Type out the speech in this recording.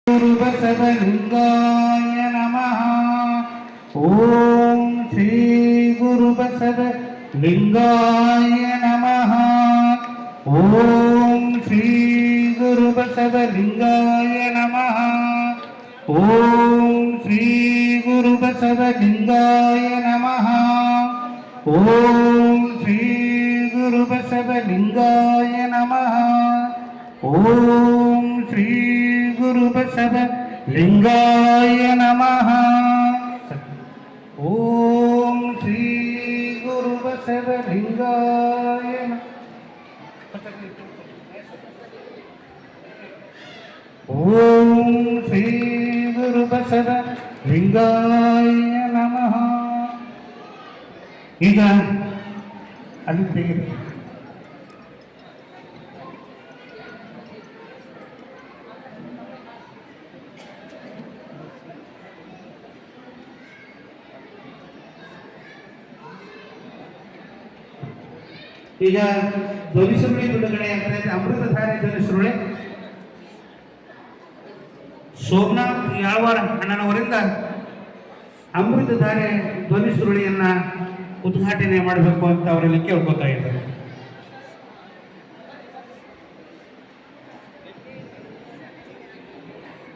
गुरुबसवलिंगाय नमः। ओम श्री गुरुबसवलिंगाय नमः। ओम श्री गुरुबसवलिंगाय नमः। ओम श्री गुरुबसवलिंगाय नमः। ओम श्री गुरुबसवलिंगाय नमः। ओम श्री गुरुबसवलिंगाय नमः। ओम श्री गुरुबसवलिंगाय ओम श्री गुरुबसवलिंगाय नमः। ಈಗ ಅಲ್ಲಿ ತೆಗೆದು ಈಗ ಧ್ವನಿಸುರುಳಿ ಬಿಡುಗಡೆ ಅಂತ ಅಮೃತಧಾರೆ ಧ್ವನಿಸುರುಳಿ ಸೋಮನಾಥ್ ಯಾಳವಾರ ಅಣ್ಣನವರಿಂದ ಅಮೃತಧಾರೆ ಧ್ವನಿಸುರುಳಿಯನ್ನ ಉದ್ಘಾಟನೆ ಮಾಡಬೇಕು ಅಂತ ಅವರಲ್ಲಿ ಕೇಳ್ಕೊತಾ ಇದ್ದಾರೆ.